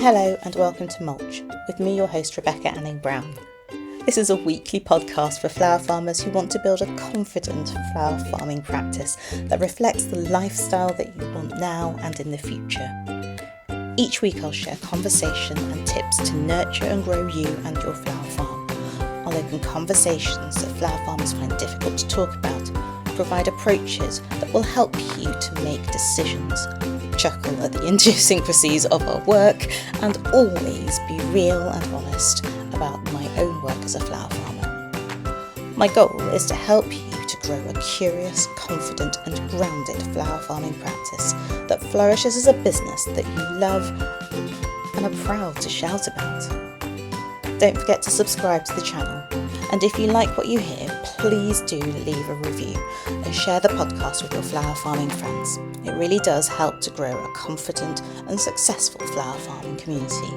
Hello and welcome to Mulch, with me, your host Rebecca Anning Brown. This is a weekly podcast for flower farmers who want to build a confident flower farming practice that reflects the lifestyle that you want now and in the future. Each week I'll share conversation and tips to nurture and grow you and your flower farm. I'll open conversations that flower farmers find difficult to talk about, provide approaches that will help you to make decisions, chuckle at the idiosyncrasies of our work, and always be real and honest about my own work as a flower farmer. My goal is to help you to grow a curious, confident and grounded flower farming practice that flourishes as a business that you love and are proud to shout about. Don't forget to subscribe to the channel, and if you like what you hear, please do leave a review and share the podcast with your flower farming friends. It really does help to grow a confident and successful flower farming community.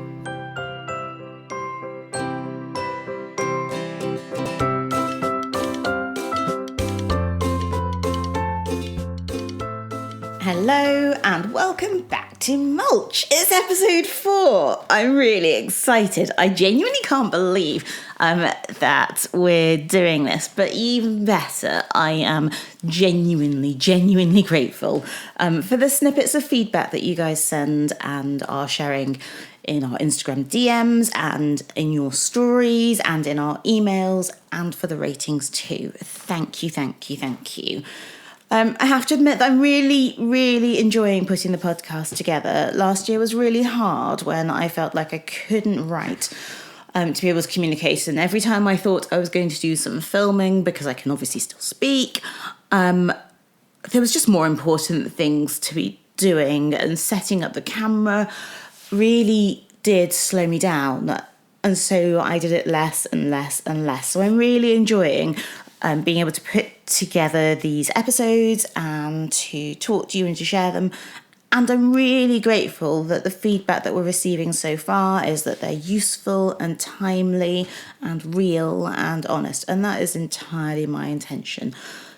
Hello and welcome back to Mulch. It's episode 4. I'm really excited. I genuinely can't believe that we're doing this, but even better, I am genuinely grateful for the snippets of feedback that you guys send and are sharing in our Instagram DMs and in your stories and in our emails, and for the ratings too. Thank you. I have to admit that I'm really enjoying putting the podcast together. Last year was really hard when I felt like I couldn't write to be able to communicate. And every time I thought I was going to do some filming, because I can obviously still speak, there was just more important things to be doing. And setting up the camera really did slow me down. And so I did it less and less. So I'm really enjoying being able to put together these episodes and to talk to you and to share them. And I'm really grateful that the feedback that we're receiving so far is that they're useful and timely and real and honest. And that is entirely my intention.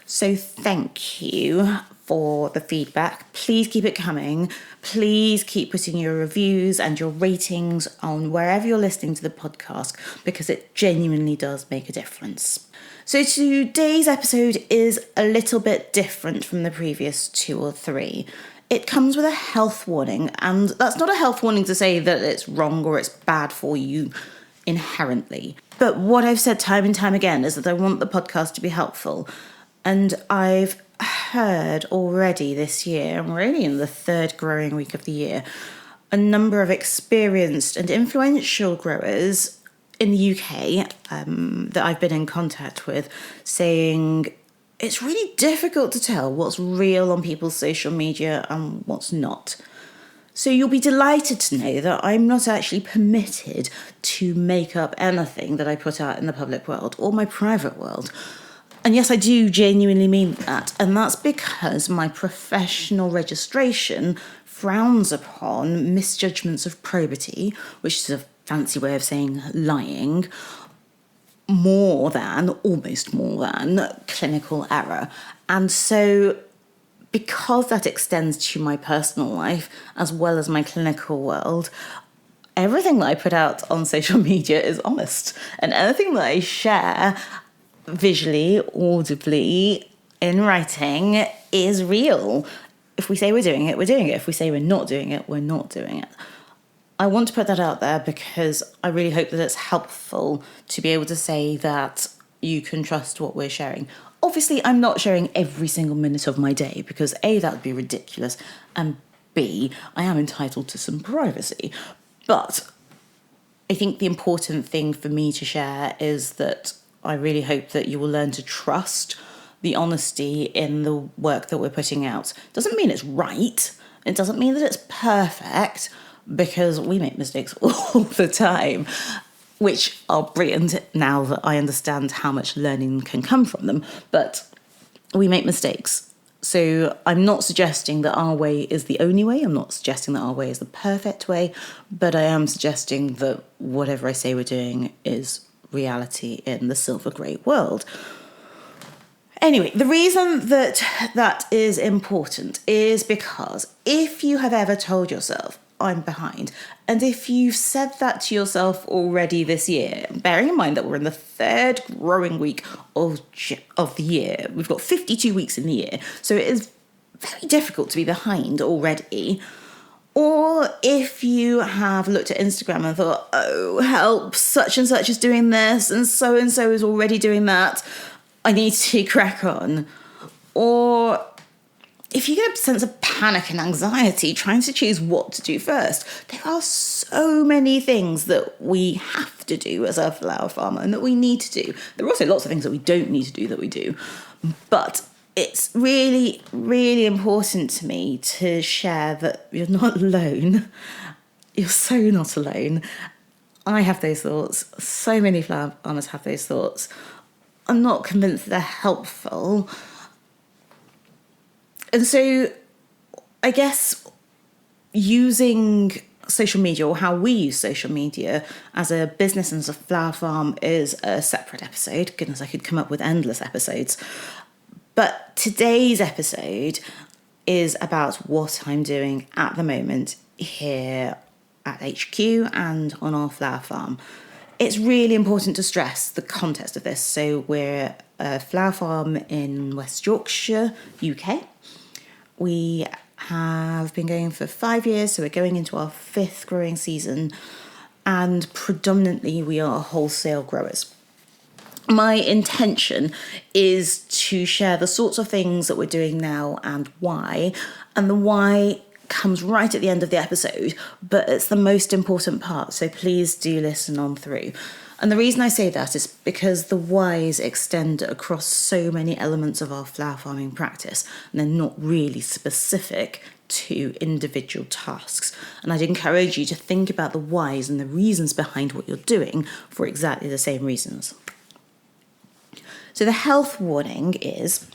So thank you for the feedback. Please keep it coming. Please keep putting your reviews and your ratings on wherever you're listening to the podcast, because it genuinely does make a difference. So today's episode is a little bit different from the previous 2 or 3. It comes with a health warning, and that's not a health warning to say that it's wrong or it's bad for you inherently. But what I've said time and time again is that I want the podcast to be helpful. And I've heard already this year, and we're only in the 3rd growing week of the year, a number of experienced and influential growers in the UK that I've been in contact with saying it's really difficult to tell what's real on people's social media and what's not. So you'll be delighted to know that I'm not actually permitted to make up anything that I put out in the public world or my private world. And yes, I do genuinely mean that. And that's because my professional registration frowns upon misjudgments of probity, which is a fancy way of saying lying, almost more than clinical error. And so because that extends to my personal life as well as my clinical world, everything that I put out on social media is honest. And anything that I share visually, audibly, in writing is real. If we say we're doing it, we're doing it. If we say we're not doing it, we're not doing it. I want to put that out there because I really hope that it's helpful to be able to say that you can trust what we're sharing. Obviously, I'm not sharing every single minute of my day because A, that would be ridiculous, and B, I am entitled to some privacy. But I think the important thing for me to share is that I really hope that you will learn to trust the honesty in the work that we're putting out. Doesn't mean it's right. It doesn't mean that it's perfect, because we make mistakes all the time, which are brilliant now that I understand how much learning can come from them. But we make mistakes. So I'm not suggesting that our way is the only way. I'm not suggesting that our way is the perfect way. But I am suggesting that whatever I say we're doing is reality in the Silver Grey world. Anyway, the reason that is important is because if you have ever told yourself, I'm behind. And if you've said that to yourself already this year, bearing in mind that we're in the third growing week of the year, we've got 52 weeks in the year, so it is very difficult to be behind already. Or if you have looked at Instagram and thought, oh, help, such and such is doing this and so is already doing that, I need to crack on. Or if you get a sense of panic and anxiety trying to choose what to do first, there are so many things that we have to do as a flower farmer and that we need to do. There are also lots of things that we don't need to do that we do. But it's really, really important to me to share that you're not alone. You're so not alone. I have those thoughts. So many flower farmers have those thoughts. I'm not convinced they're helpful. And so I guess using social media, or how we use social media as a business and as a flower farm, is a separate episode. Goodness, I could come up with endless episodes. But today's episode is about what I'm doing at the moment here at HQ and on our flower farm. It's really important to stress the context of this. So we're a flower farm in West Yorkshire, UK. We have been going for 5 years, so we're going into our 5th growing season, and predominantly we are wholesale growers. My intention is to share the sorts of things that we're doing now and the why comes right at the end of the episode, but it's the most important part, so please do listen on through. And the reason I say that is because the whys extend across so many elements of our flower farming practice, and they're not really specific to individual tasks. And I'd encourage you to think about the whys and the reasons behind what you're doing for exactly the same reasons. So the health warning is,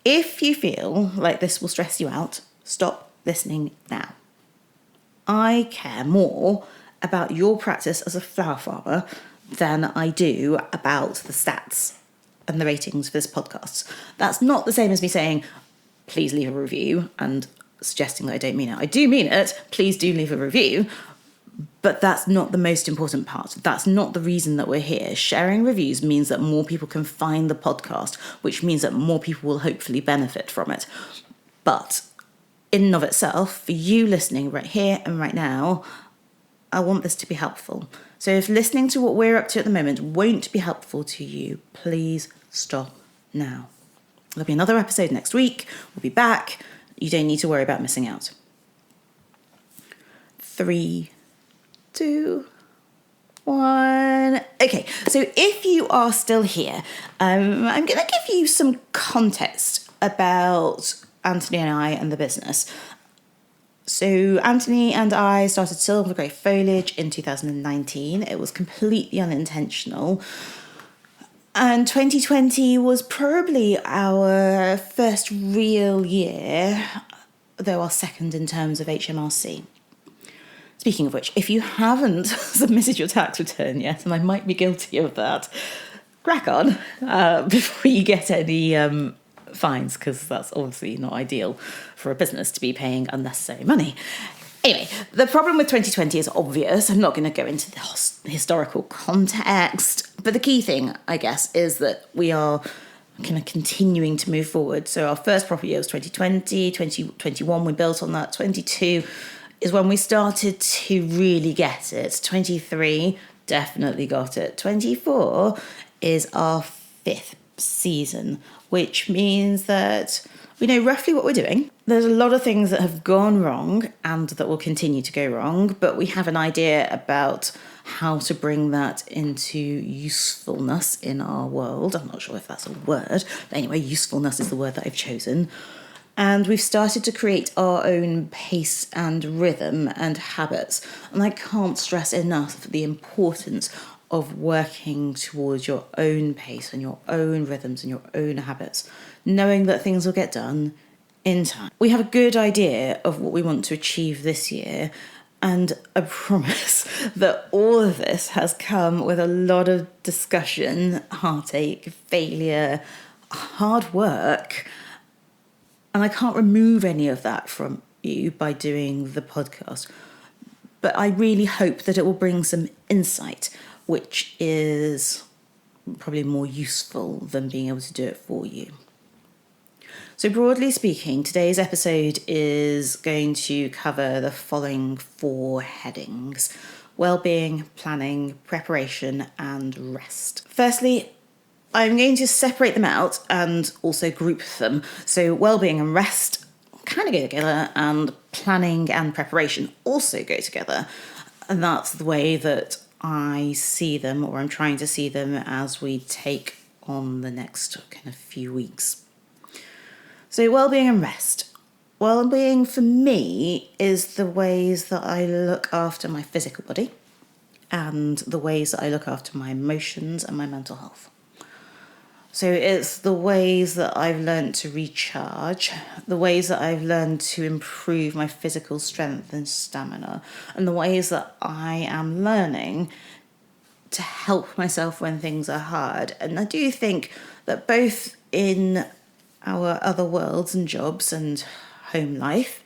if you feel like this will stress you out, stop listening now. I care more about your practice as a flower farmer than I do about the stats and the ratings for this podcast. That's not the same as me saying, please leave a review, and suggesting that I don't mean it. I do mean it. Please do leave a review. But that's not the most important part. That's not the reason that we're here. Sharing reviews means that more people can find the podcast, which means that more people will hopefully benefit from it. But in and of itself, for you listening right here and right now, I want this to be helpful. So if listening to what we're up to at the moment won't be helpful to you, please stop now. There'll be another episode next week. We'll be back. You don't need to worry about missing out. 3, 2, 1. Okay, so if you are still here, I'm going to give you some context about Antony and I and the business. So Antony and I started Silver Grey Foliage in 2019. It was completely unintentional. And 2020 was probably our first real year, though our second in terms of HMRC. Speaking of which, if you haven't submitted your tax return yet, and I might be guilty of that, crack on before you get any fines, because that's obviously not ideal for a business to be paying unnecessary money. Anyway, the problem with 2020 is obvious. I'm not going to go into the historical context, but the key thing, I guess, is that we are kind of continuing to move forward. So our first proper year was 2020, 2021 we built on that, 22 is when we started to really get it. 23 definitely got it. 24 is our 5th season, which means that we know roughly what we're doing. There's a lot of things that have gone wrong and that will continue to go wrong, but we have an idea about how to bring that into usefulness in our world. I'm not sure if that's a word, but anyway, usefulness is the word that I've chosen. And we've started to create our own pace and rhythm and habits. And I can't stress enough the importance of working towards your own pace and your own rhythms and your own habits, knowing that things will get done in time. We have a good idea of what we want to achieve this year, and I promise that all of this has come with a lot of discussion, heartache, failure, hard work, and I can't remove any of that from you by doing the podcast. But I really hope that it will bring some insight, which is probably more useful than being able to do it for you. So broadly speaking, today's episode is going to cover the following 4 headings: well-being, planning, preparation, and rest. Firstly, I'm going to separate them out and also group them. So well-being and rest kind of go together, and planning and preparation also go together. And that's the way that I see them, or I'm trying to see them, as we take on the next kind of few weeks. So well-being and rest. Well-being for me is the ways that I look after my physical body and the ways that I look after my emotions and my mental health. So it's the ways that I've learned to recharge, the ways that I've learned to improve my physical strength and stamina, and the ways that I am learning to help myself when things are hard. And I do think that both in our other worlds and jobs and home life,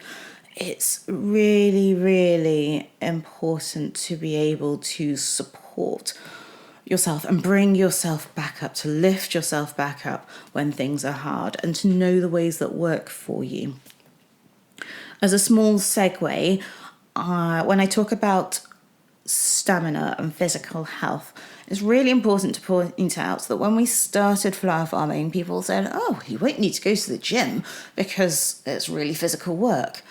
it's really, really important to be able to support yourself and bring yourself back up, to lift yourself back up when things are hard, and to know the ways that work for you. As a small segue, when I talk about stamina and physical health, it's really important to point out that when we started flower farming, people said, oh, you won't need to go to the gym because it's really physical work.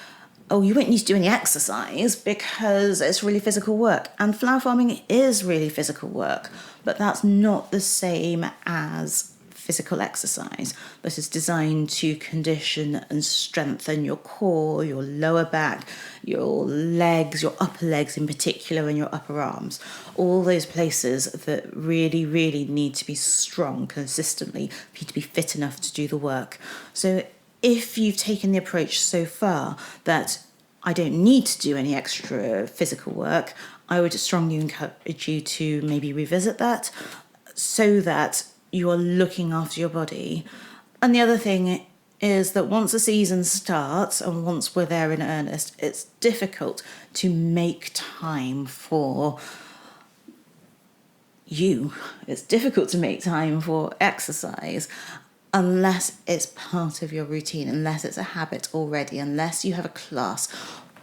Oh, you won't need to do any exercise because it's really physical work. And flower farming is really physical work, but that's not the same as physical exercise that is designed to condition and strengthen your core, your lower back, your legs, your upper legs in particular, and your upper arms. All those places that really, really need to be strong consistently for you to be fit enough to do the work. So if you've taken the approach so far that I don't need to do any extra physical work, I would strongly encourage you to maybe revisit that so that you are looking after your body. And the other thing is that once the season starts and once we're there in earnest, it's difficult to make time for you. It's difficult to make time for exercise unless it's part of your routine, unless it's a habit already, unless you have a class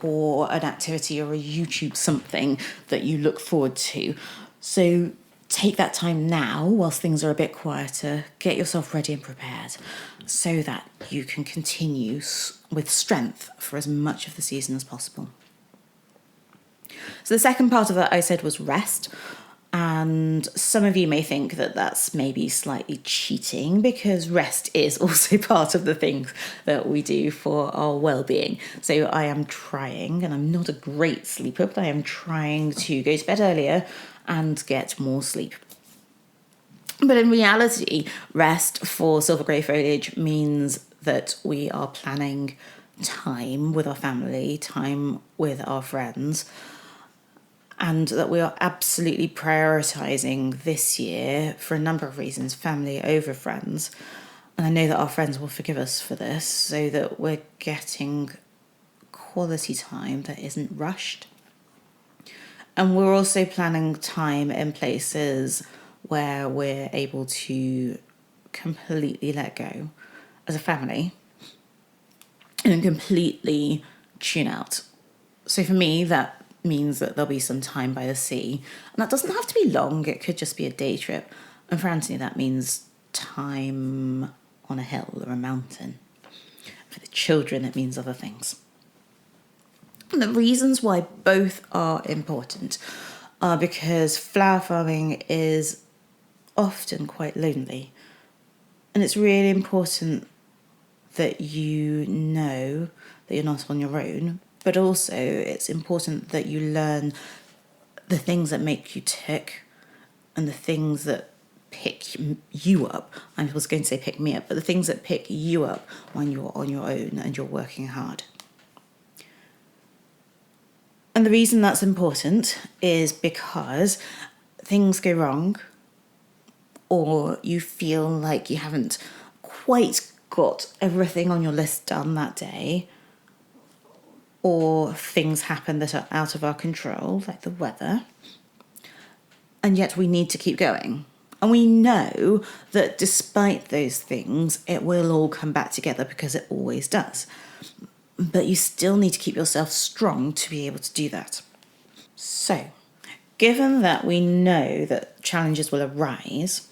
or an activity or a YouTube something that you look forward to. So take that time now whilst things are a bit quieter, get yourself ready and prepared so that you can continue with strength for as much of the season as possible. So the second part of that I said was rest. And some of you may think that that's maybe slightly cheating because rest is also part of the things that we do for our well-being. So I am trying, and I'm not a great sleeper, but I am trying to go to bed earlier and get more sleep. But in reality, rest for Silver Grey Foliage means that we are planning time with our family, time with our friends, and that we are absolutely prioritising this year for a number of reasons, family over friends. And I know that our friends will forgive us for this, so that we're getting quality time that isn't rushed. And we're also planning time in places where we're able to completely let go as a family and completely tune out. So for me, that means that there'll be some time by the sea. And that doesn't have to be long, it could just be a day trip. And for Antony, that means time on a hill or a mountain. For the children, it means other things. And the reasons why both are important are because flower farming is often quite lonely. And it's really important that you know that you're not on your own, but also it's important that you learn the things that make you tick and the things that pick you up. I was going to say pick me up, but the things that pick you up when you're on your own and you're working hard. And the reason that's important is because things go wrong, or you feel like you haven't quite got everything on your list done that day, or things happen that are out of our control, like the weather, and yet we need to keep going. And we know that despite those things, it will all come back together because it always does. But you still need to keep yourself strong to be able to do that. So, given that we know that challenges will arise,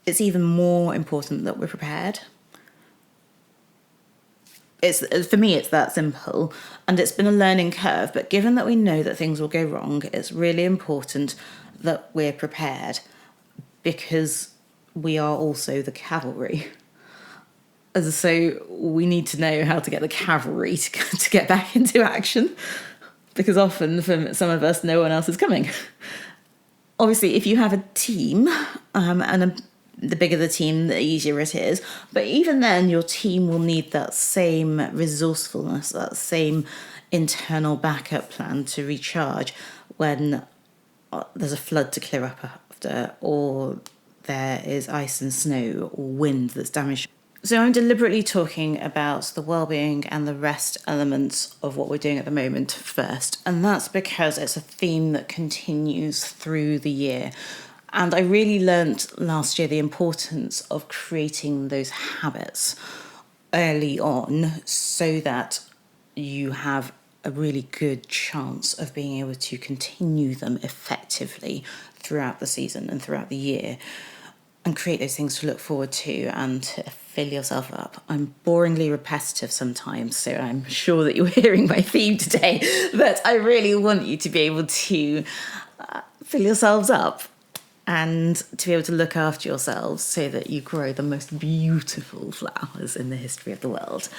it's even more important that we're prepared. For me, it's that simple, and it's been a learning curve. But given that we know that things will go wrong, it's really important that we're prepared, because we are also the cavalry. And so we need to know how to get the cavalry to get back into action, because often for some of us, no one else is coming. Obviously, if you have a team, the bigger the team, the easier it is. But even then, your team will need that same resourcefulness, that same internal backup plan to recharge when there's a flood to clear up after, or there is ice and snow or wind that's damaged. So I'm deliberately talking about the well-being and the rest elements of what we're doing at the moment first. And that's because it's a theme that continues through the year. And I really learnt last year the importance of creating those habits early on so that you have a really good chance of being able to continue them effectively throughout the season and throughout the year, and create those things to look forward to and to fill yourself up. I'm boringly repetitive sometimes, so I'm sure that you're hearing my theme today, but I really want you to be able to fill yourselves up and to be able to look after yourselves so that you grow the most beautiful flowers in the history of the world.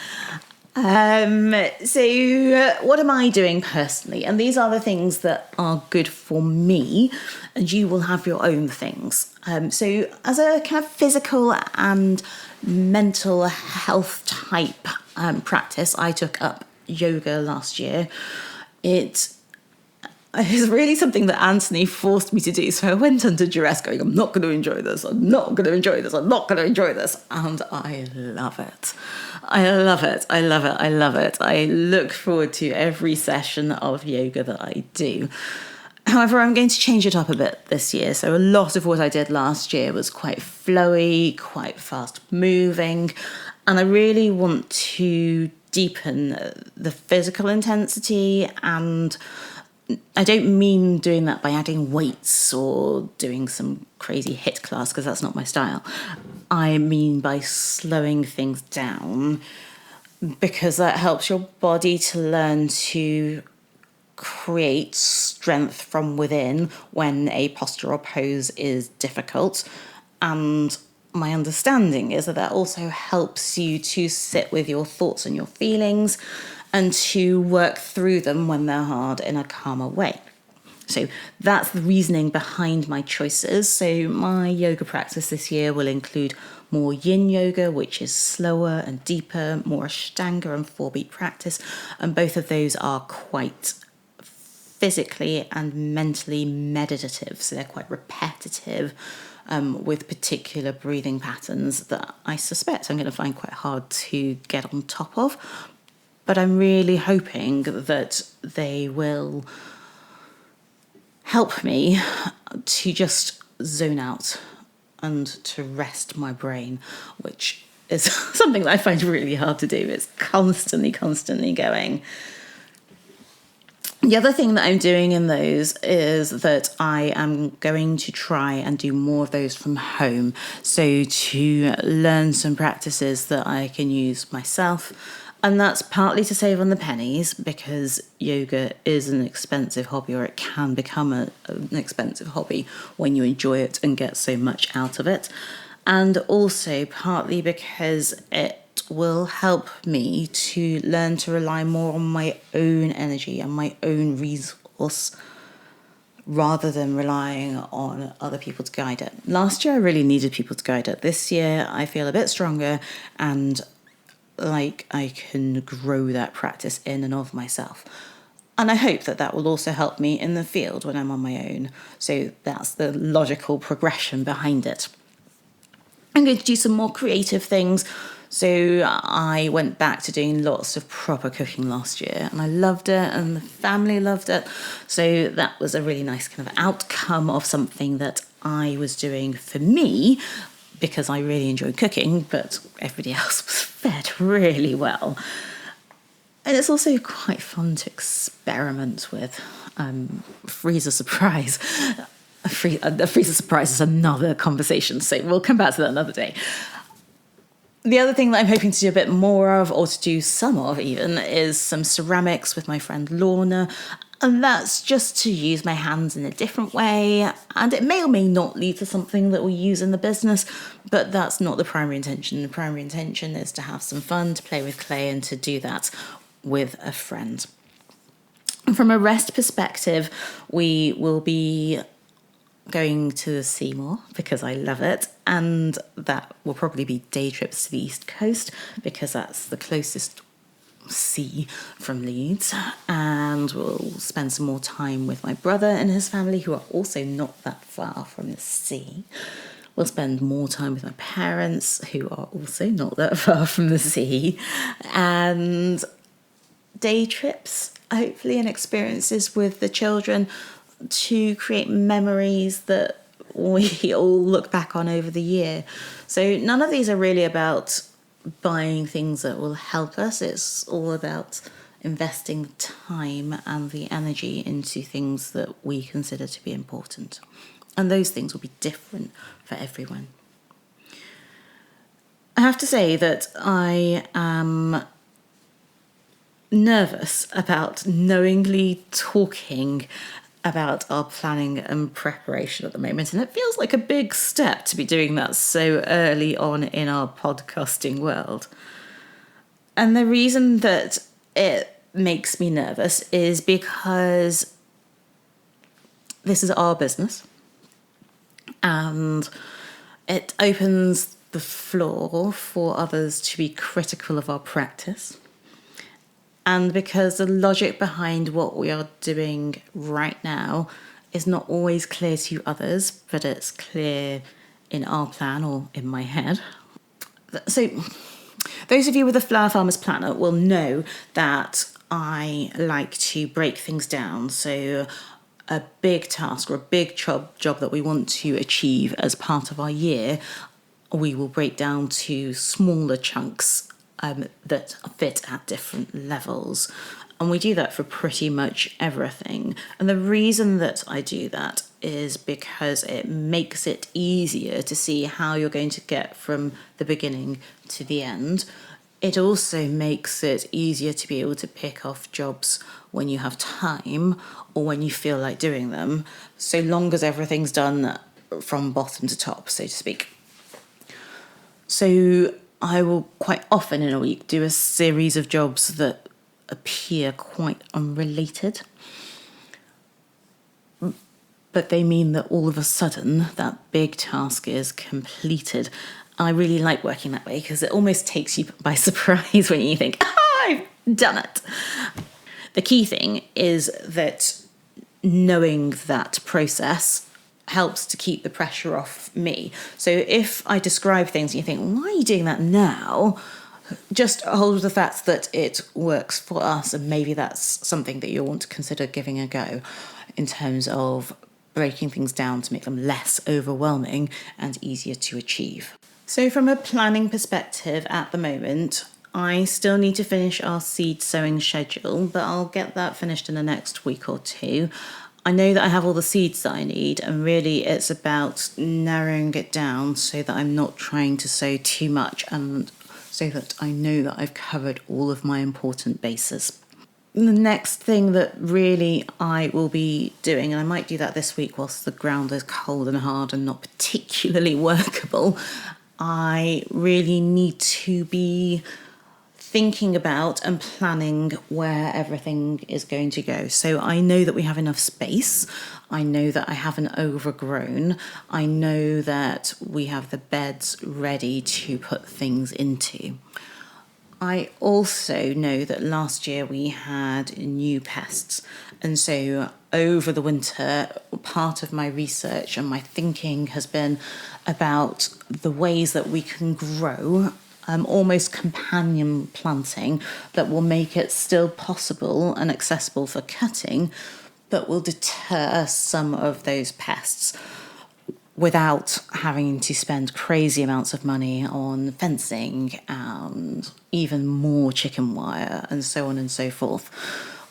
So what am I doing personally? And these are the things that are good for me, and you will have your own things. So as a kind of physical and mental health type practice, I took up yoga last year. It is really something that Antony forced me to do. So I went under duress going, I'm not going to enjoy this. I'm not going to enjoy this. I'm not going to enjoy this. And I love it. I love it. I love it. I love it. I look forward to every session of yoga that I do. However, I'm going to change it up a bit this year. So a lot of what I did last year was quite flowy, quite fast moving. And I really want to deepen the physical intensity, and I don't mean doing that by adding weights or doing some crazy HIIT class, because that's not my style. I mean by slowing things down, because that helps your body to learn to create strength from within when a posture or pose is difficult. And my understanding is that also helps you to sit with your thoughts and your feelings and to work through them when they're hard in a calmer way. So that's the reasoning behind my choices. So my yoga practice this year will include more yin yoga, which is slower and deeper, more ashtanga and 4-beat practice. And both of those are quite physically and mentally meditative. So they're quite repetitive, with particular breathing patterns that I suspect I'm going to find quite hard to get on top of. But I'm really hoping that they will help me to just zone out and to rest my brain, which is something that I find really hard to do. It's constantly going. The other thing that I'm doing in those is that I am going to try and do more of those from home. So to learn some practices that I can use myself. And that's partly to save on the pennies, because yoga is an expensive hobby, or it can become an expensive hobby when you enjoy it and get so much out of it. And also partly because it will help me to learn to rely more on my own energy and my own resource, rather than relying on other people to guide it. Last year, I really needed people to guide it. This year, I feel a bit stronger and like I can grow that practice in and of myself. And I hope that that will also help me in the field when I'm on my own. So that's the logical progression behind it. I'm going to do some more creative things. So I went back to doing lots of proper cooking last year, and I loved it, and the family loved it. So that was a really nice kind of outcome of something that I was doing for me, because I really enjoyed cooking, but everybody else was fed really well. And it's also quite fun to experiment with. Freezer surprise. A freezer surprise is another conversation, so we'll come back to that another day. The other thing that I'm hoping to do a bit more of, or to do some of even, is some ceramics with my friend Lorna. And that's just to use my hands in a different way. And it may or may not lead to something that we use in the business, but that's not the primary intention. The primary intention is to have some fun, to play with clay, and to do that with a friend. From a rest perspective, we will be going to the sea more because I love it, and that will probably be day trips to the East Coast because that's the closest sea from Leeds, and we'll spend some more time with my brother and his family, who are also not that far from the sea. We'll spend more time with my parents, who are also not that far from the sea, and day trips, hopefully, and experiences with the children to create memories that we all look back on over the year. So none of these are really about buying things that will help us. It's all about investing the time and the energy into things that we consider to be important. And those things will be different for everyone. I have to say that I am nervous about knowingly talking about our planning and preparation at the moment, and it feels like a big step to be doing that so early on in our podcasting world. And the reason that it makes me nervous is because this is our business, and it opens the floor for others to be critical of our practice. And because the logic behind what we are doing right now is not always clear to others, but it's clear in our plan or in my head. So those of you with a Flower Farmer's Planner will know that I like to break things down. So a big task or a big job that we want to achieve as part of our year, we will break down to smaller chunks that fit at different levels. And we do that for pretty much everything. And the reason that I do that is because it makes it easier to see how you're going to get from the beginning to the end. It also makes it easier to be able to pick off jobs when you have time or when you feel like doing them, so long as everything's done from bottom to top, so to speak. So I will quite often in a week do a series of jobs that appear quite unrelated, but they mean that all of a sudden that big task is completed. I really like working that way because it almost takes you by surprise when you think, I've done it. The key thing is that knowing that process helps to keep the pressure off me. So if I describe things and you think, why are you doing that now? Just hold the fact that it works for us, and maybe that's something that you'll want to consider giving a go in terms of breaking things down to make them less overwhelming and easier to achieve. So from a planning perspective at the moment, I still need to finish our seed sowing schedule, but I'll get that finished in the next week or two. I know that I have all the seeds that I need, and really it's about narrowing it down so that I'm not trying to sow too much, and so that I know that I've covered all of my important bases. The next thing that really I will be doing, and I might do that this week whilst the ground is cold and hard and not particularly workable, I really need to be thinking about and planning where everything is going to go. So I know that we have enough space. I know that I haven't overgrown. I know that we have the beds ready to put things into. I also know that last year we had new pests. And so over the winter, part of my research and my thinking has been about the ways that we can grow almost companion planting that will make it still possible and accessible for cutting, but will deter some of those pests without having to spend crazy amounts of money on fencing and even more chicken wire and so on and so forth.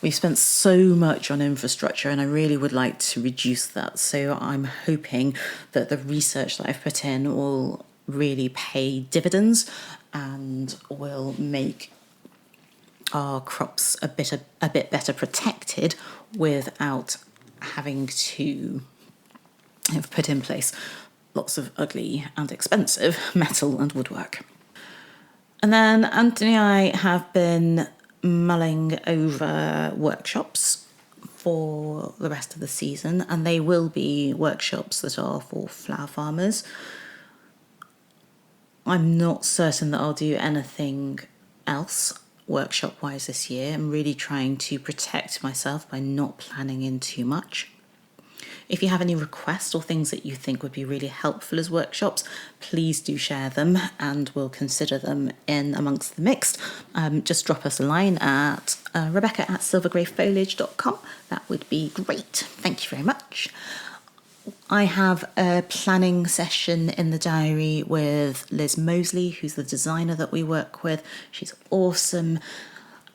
We've spent so much on infrastructure, and I really would like to reduce that. So I'm hoping that the research that I've put in will really pay dividends and will make our crops a bit better protected without having to have put in place lots of ugly and expensive metal and woodwork. And then Antony and I have been mulling over workshops for the rest of the season, and they will be workshops that are for flower farmers. I'm not certain that I'll do anything else workshop-wise this year. I'm really trying to protect myself by not planning in too much. If you have any requests or things that you think would be really helpful as workshops, please do share them and we'll consider them in amongst the mix. Just drop us a line at rebecca@silvergreyfoliage.com. That would be great. Thank you very much. I have a planning session in the diary with Liz Mosley, who's the designer that we work with. She's awesome.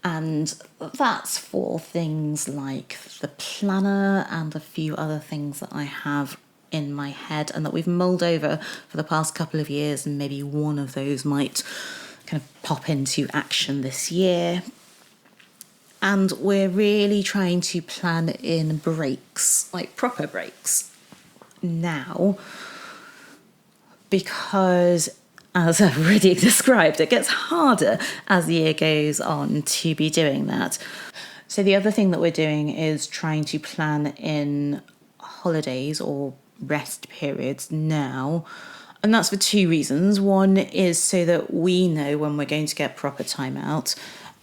And that's for things like the planner and a few other things that I have in my head and that we've mulled over for the past couple of years, and maybe one of those might kind of pop into action this year. And we're really trying to plan in breaks, like proper breaks, now, because as I've already described, it gets harder as the year goes on to be doing that. So the other thing that we're doing is trying to plan in holidays or rest periods now. And that's for two reasons. One is so that we know when we're going to get proper time out.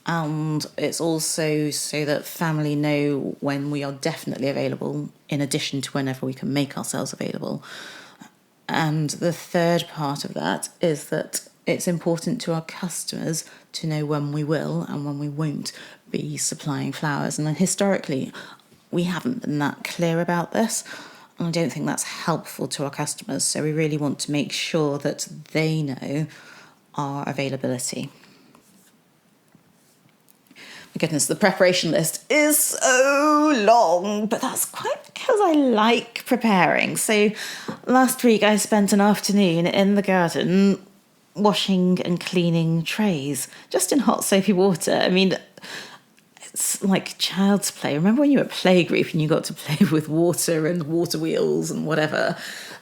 And it's also so that family know when we are definitely available, in addition to whenever we can make ourselves available. And the third part of that is that it's important to our customers to know when we will and when we won't be supplying flowers. And then historically, we haven't been that clear about this. And I don't think that's helpful to our customers. So we really want to make sure that they know our availability. My goodness, the preparation list is so long, but that's quite because I like preparing. So last week I spent an afternoon in the garden washing and cleaning trays, just in hot soapy water. I mean, it's like child's play. Remember when you were at playgroup and you got to play with water and water wheels and whatever?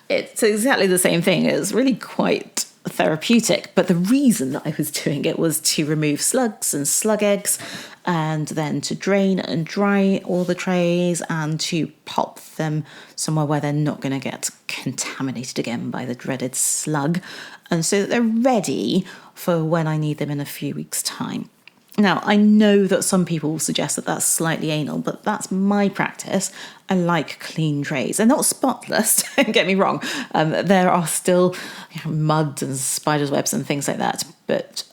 It's exactly the same thing. It's really quite therapeutic, but the reason that I was doing it was to remove slugs and slug eggs, and then to drain and dry all the trays and to pop them somewhere where they're not going to get contaminated again by the dreaded slug, and so that they're ready for when I need them in a few weeks' time. Now, I know that some people will suggest that that's slightly anal, but that's my practice. I like clean trays. They're not spotless, don't get me wrong. There are still mud and spiders' webs and things like that, but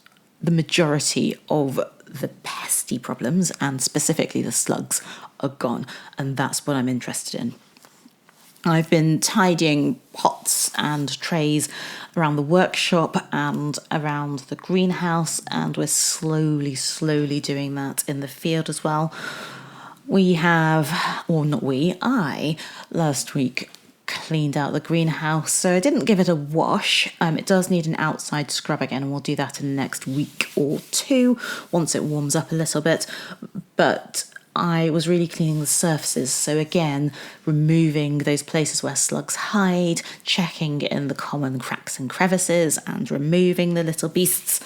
the majority of the pesty problems, and specifically the slugs, are gone, and that's what I'm interested in. I've been tidying pots and trays around the workshop and around the greenhouse, and we're slowly doing that in the field as well. I last week cleaned out the greenhouse, so I didn't give it a wash. It does need an outside scrub again, and we'll do that in the next week or two once it warms up a little bit. But I was really cleaning the surfaces, so again, removing those places where slugs hide, checking in the common cracks and crevices, and removing the little beasts,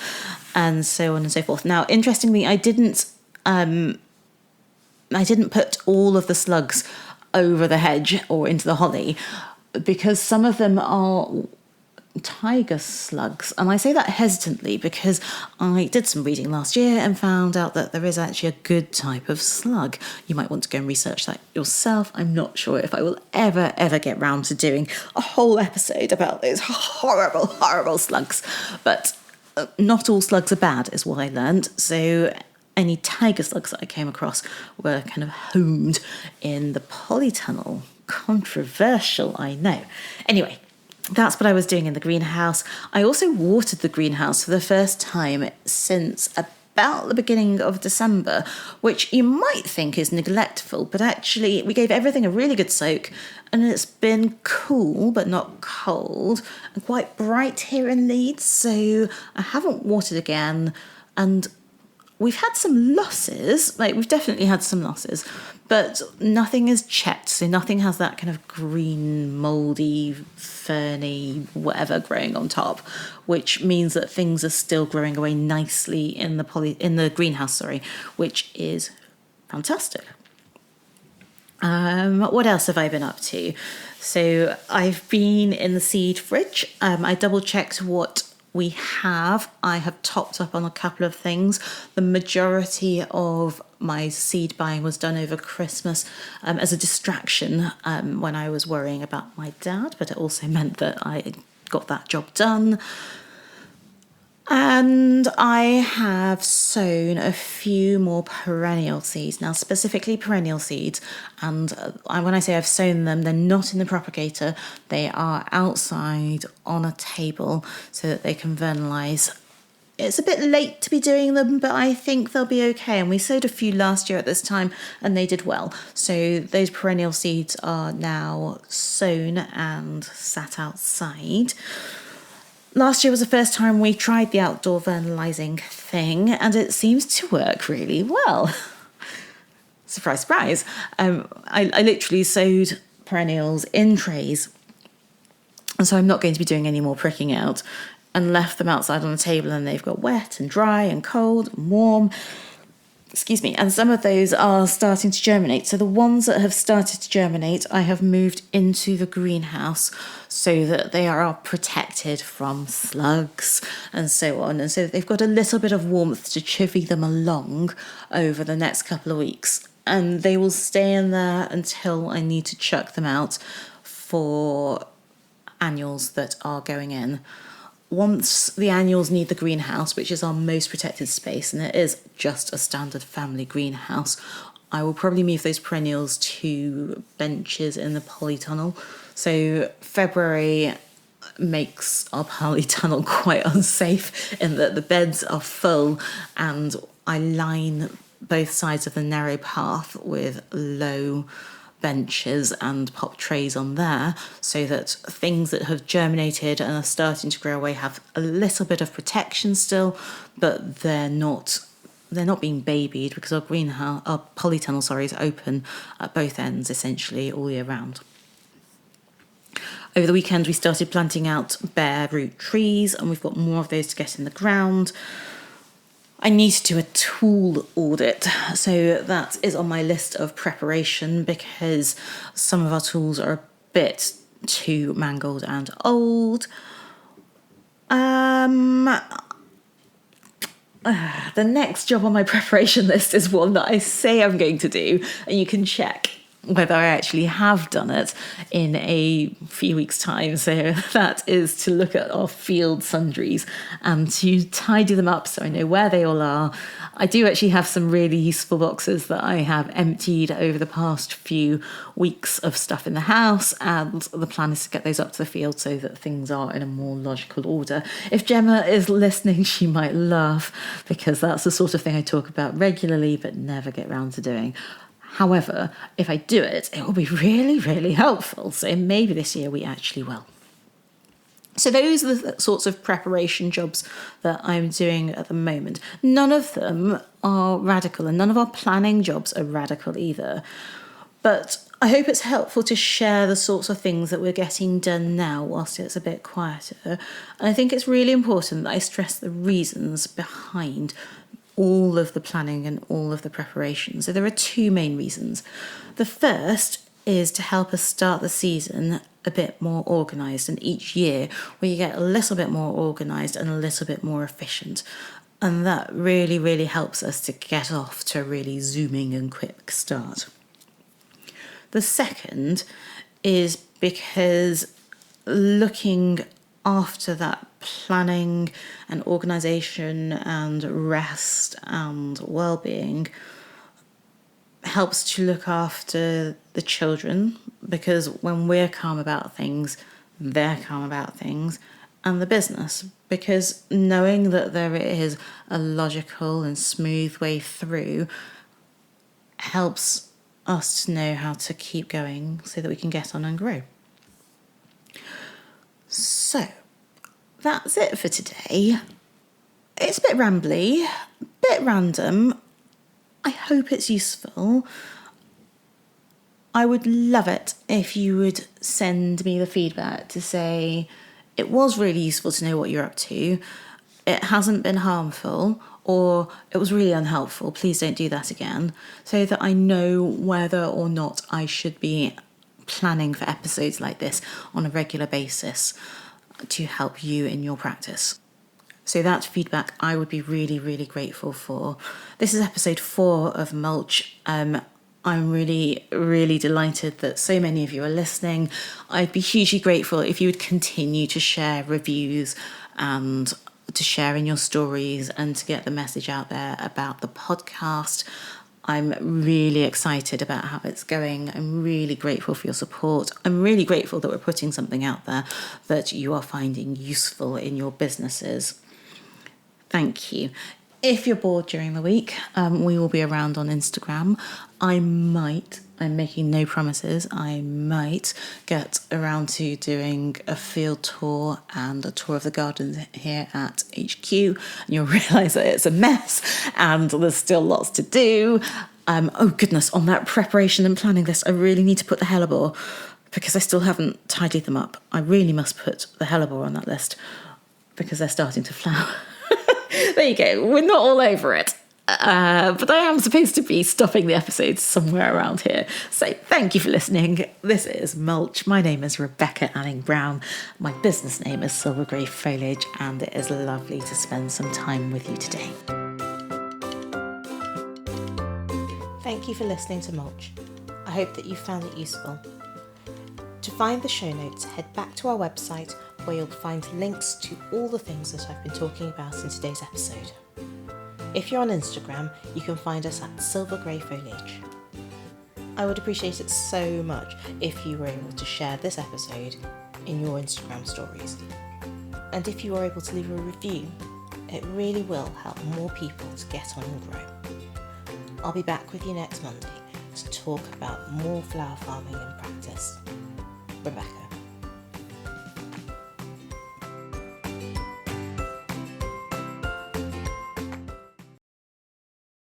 and so on and so forth. Now, interestingly, I didn't put all of the slugs over the hedge or into the holly, because some of them are tiger slugs, and I say that hesitantly because I did some reading last year and found out that there is actually a good type of slug. You might want to go and research that yourself. I'm not sure if I will ever get round to doing a whole episode about those horrible slugs, but not all slugs are bad, is what I learned. So any tiger slugs that I came across were kind of homed in the polytunnel. Controversial, I know. Anyway, that's what I was doing in the greenhouse. I also watered the greenhouse for the first time since about the beginning of December, which you might think is neglectful, but actually we gave everything a really good soak, and it's been cool but not cold and quite bright here in Leeds, so I haven't watered again. And we've had some losses, we've definitely had some losses, but nothing is checked, so nothing has that kind of green, mouldy, ferny, whatever growing on top, which means that things are still growing away nicely in the greenhouse, which is fantastic. What else have I been up to? So I've been in the seed fridge. I double checked what we have. I have topped up on a couple of things. The majority of my seed buying was done over Christmas as a distraction when I was worrying about my dad, but it also meant that I got that job done. And I have sown a few more perennial seeds. Now, specifically perennial seeds, and when I say I've sown them, they're not in the propagator. They are outside on a table so that they can vernalise. It's a bit late to be doing them, but I think they'll be okay. And we sowed a few last year at this time, and they did well. So those perennial seeds are now sown and sat outside. Last year was the first time we tried the outdoor vernalising thing, and it seems to work really well. Surprise, surprise. I literally sowed perennials in trays, and so I'm not going to be doing any more pricking out, and left them outside on the table, and they've got wet and dry and cold and warm. Excuse me, and some of those are starting to germinate. So the ones that have started to germinate, I have moved into the greenhouse so that they are protected from slugs and so on. And so they've got a little bit of warmth to chivvy them along over the next couple of weeks. And they will stay in there until I need to chuck them out for annuals that are going in. Once the annuals need the greenhouse, which is our most protected space, and it is just a standard family greenhouse, I will probably move those perennials to benches in the polytunnel. So February makes our polytunnel quite unsafe in that the beds are full, and I line both sides of the narrow path with low benches and pop trays on there, so that things that have germinated and are starting to grow away have a little bit of protection still, but they're not being babied, because our polytunnel is open at both ends essentially all year round. Over the weekend we started planting out bare root trees, and we've got more of those to get in the ground. I need to do a tool audit, so that is on my list of preparation, because some of our tools are a bit too mangled and old. The next job on my preparation list is one that I say I'm going to do, and you can check whether I actually have done it in a few weeks' time. So that is to look at our field sundries and to tidy them up so I know where they all are. I do actually have some really useful boxes that I have emptied over the past few weeks of stuff in the house, and the plan is to get those up to the field so that things are in a more logical order. If Gemma is listening, she might laugh, because that's the sort of thing I talk about regularly but never get round to doing. However, if I do it, it will be really, really helpful. So maybe this year we actually will. So those are the sorts of preparation jobs that I'm doing at the moment. None of them are radical, and none of our planning jobs are radical either. But I hope it's helpful to share the sorts of things that we're getting done now whilst it's a bit quieter. And I think it's really important that I stress the reasons behind all of the planning and all of the preparation. So there are two main reasons. The first is to help us start the season a bit more organised, and each year we get a little bit more organised and a little bit more efficient. And that really, really helps us to get off to a really zooming and quick start. The second is because looking after that planning and organisation and rest and well-being helps to look after the children, because when we're calm about things, they're calm about things, and the business, because knowing that there is a logical and smooth way through helps us to know how to keep going so that we can get on and grow. So that's it for today. It's a bit rambly, a bit random. I hope it's useful. I would love it if you would send me the feedback to say it was really useful to know what you're up to, it hasn't been harmful, or it was really unhelpful. Please don't do that again, so that I know whether or not I should be planning for episodes like this on a regular basis to help you in your practice. So that feedback I would be really, really grateful for. This is episode 4 of Mulch. I'm really, really delighted that so many of you are listening. I'd be hugely grateful if you would continue to share reviews and to share in your stories and to get the message out there about the podcast. I'm really excited about how it's going. I'm really grateful for your support. I'm really grateful that we're putting something out there that you are finding useful in your businesses. Thank you. If you're bored during the week, we will be around on Instagram. I'm making no promises, I might get around to doing a field tour and a tour of the garden here at HQ, and you'll realise that it's a mess and there's still lots to do. Oh goodness, on that preparation and planning list, I really need to put the hellebore, because I still haven't tidied them up. I really must put the hellebore on that list because they're starting to flower. There you go. We're not all over it. But I am supposed to be stopping the episodes somewhere around here. So thank you for listening. This is Mulch. My name is Rebecca Anning Brown. My business name is Silver Grey Foliage, and it is lovely to spend some time with you today. Thank you for listening to Mulch. I hope that you found it useful. To find the show notes, head back to our website, where you'll find links to all the things that I've been talking about in today's episode. If you're on Instagram, you can find us at Silver Grey Foliage. I would appreciate it so much if you were able to share this episode in your Instagram stories. And if you are able to leave a review, it really will help more people to get on and grow. I'll be back with you next Monday to talk about more flower farming in practice. Rebecca.